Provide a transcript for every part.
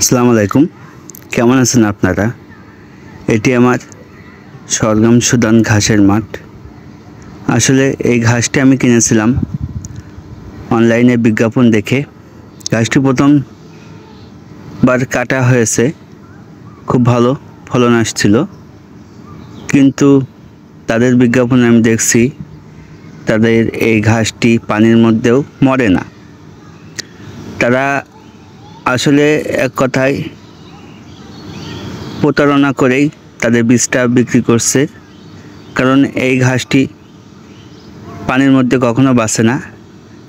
আসসালামু আলাইকুম, কেমন আছেন আপনারা? এটি আমার সরগম সুদান ঘাসের মাঠ। আসলে এই ঘাসটি আমি কিনেছিলাম অনলাইনে বিজ্ঞাপন দেখে। ঘাসটি প্রথমবার কাটা হয়েছে, খুব ভালো ফলন আসছিল, কিন্তু তাদের বিজ্ঞাপনে আমি দেখছি তাদের এই ঘাসটি পানির মধ্যেও মরে না। তারা আসলে এক কথায় প্রতারণা করেই তাদের বীজটা বিক্রি করছে, কারণ এই ঘাসটি পানির মধ্যে কখনো বাঁচে না।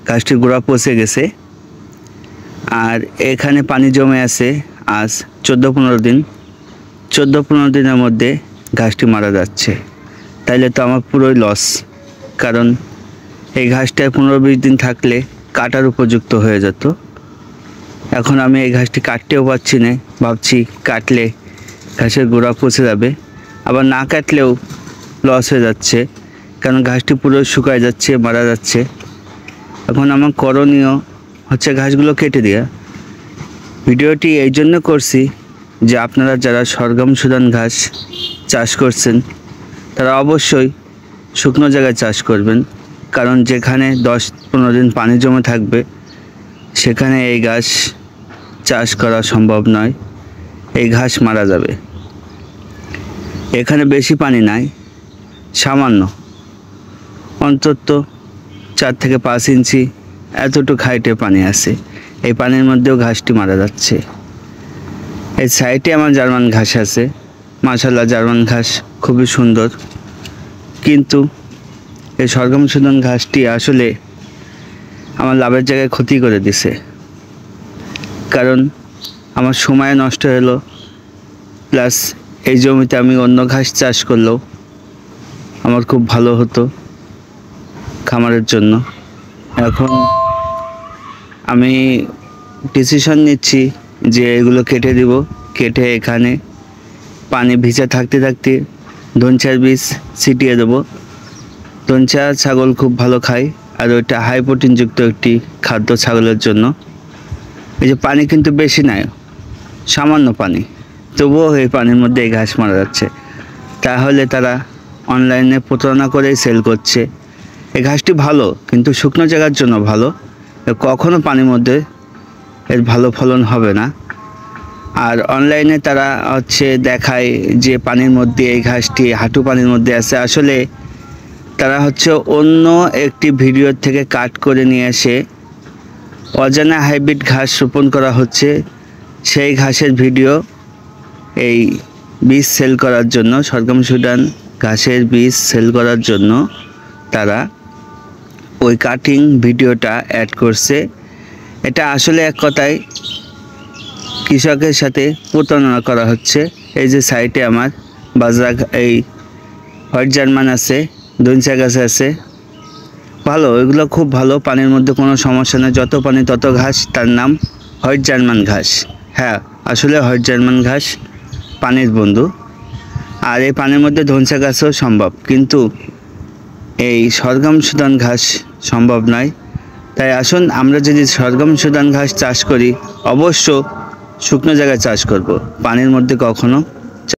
ঘাসটির গোড়া পচে গেছে, আর এখানে পানি জমে আছে আজ 14-15 দিন। 14-15 দিনের মধ্যে ঘাসটি মারা যাচ্ছে, তাইলে তো আমার পুরোই লস। কারণ এই ঘাসটা 15-20 দিন থাকলে কাটার উপযুক্ত হয়ে যেত। এখন আমি এই ঘাসটি কাটতেও পারছি না, ভাবছি কাটলে ঘাসের গোড়া পচে যাবে, আবার না কাটলেও লস হয়ে যাচ্ছে, কারণ ঘাসটি পুরো শুকায় যাচ্ছে, মারা যাচ্ছে। এখন আমার করণীয় হচ্ছে ঘাসগুলো কেটে দেওয়া। ভিডিওটি এই জন্য করছি যে আপনারা যারা সরগম সুদান ঘাস চাষ করছেন তারা অবশ্যই শুকনো জায়গায় চাষ করবেন, কারণ যেখানে 10-15 দিন পানি জমে থাকবে সেখানে এই ঘাস চাষ করা সম্ভব নয়, এই ঘাস মারা যাবে। এখানে বেশি পানি নাই, সামান্য, অন্তত 4 থেকে 5 ইঞ্চি এতটুকু হাইটে পানি আছে। এই পানির মধ্যেও ঘাসটি মারা যাচ্ছে। এই সাইডে আমার জার্মান ঘাস আছে, মাশাআল্লাহ জার্মান ঘাস খুবই সুন্দর, কিন্তু এই সরগম সুদান ঘাসটি আসলে আমার লাভের জায়গায় ক্ষতি করে দিছে। কারণ আমার সময় নষ্ট হলো, প্লাস এই জমিতে আমি অন্য ঘাস চাষ করলেও আমার খুব ভালো হতো খামারের জন্য। এখন আমি ডিসিশন নিচ্ছি যে এগুলো কেটে দিব, কেটে এখানে পানি ভিজে থাকতে থাকতে ধনচার বীজ ছিটিয়ে দেবো। ধনচা ছাগল খুব ভালো খায়, আর ওইটা হাই প্রোটিনযুক্ত একটি খাদ্য ছাগলের জন্য। এই যে পানি কিন্তু বেশি নাই, সামান্য পানি, তবুও এই পানির মধ্যে এই ঘাস মারা যাচ্ছে। তাহলে তারা অনলাইনে প্রতারণা করেই সেল করছে। এই ঘাসটি ভালো, কিন্তু শুকনো জায়গার জন্য ভালো, কখনো পানির মধ্যে এর ভালো ফলন হবে না। আর অনলাইনে তারা দেখায় যে পানির মধ্যে এই ঘাসটি হাঁটু পানির মধ্যে আছে। আসলে তারা অন্য একটি ভিডিও থেকে কাট করে নিয়ে এসে অজানা হাইব্রিড ঘাস রোপণ করা হচ্ছে, সেই ঘাসের ভিডিও এই বীজ সেল করার জন্য, সরগম সুদান ঘাসের বীজ সেল করার জন্য তারা ওই কাটিং ভিডিওটা অ্যাড করছে। এটা আসলে এক কথায় কৃষকের সাথে প্রতারণা করা হচ্ছে। এই যে সাইডে আমার বাজরা, এই হোয়াইট জার্মান আছে, ধনচা গাছ আছে, ভালো, এগুলো খুব ভালো, পানির মধ্যে কোনো সমস্যা নেই, যত পানি তত ঘাস। তার নাম হোয়াইট জার্মান ঘাস। হ্যাঁ, আসলে হোয়াইট জার্মান ঘাস পানির বন্ধু, আর এই পানির মধ্যে ধনচা গাছও সম্ভব, কিন্তু এই সরগম সুদান ঘাস সম্ভব নয়। তাই আসুন আমরা যদি সরগম সুদান ঘাস চাষ করি, অবশ্য শুকনো জায়গায় চাষ করব, পানির মধ্যে কখনো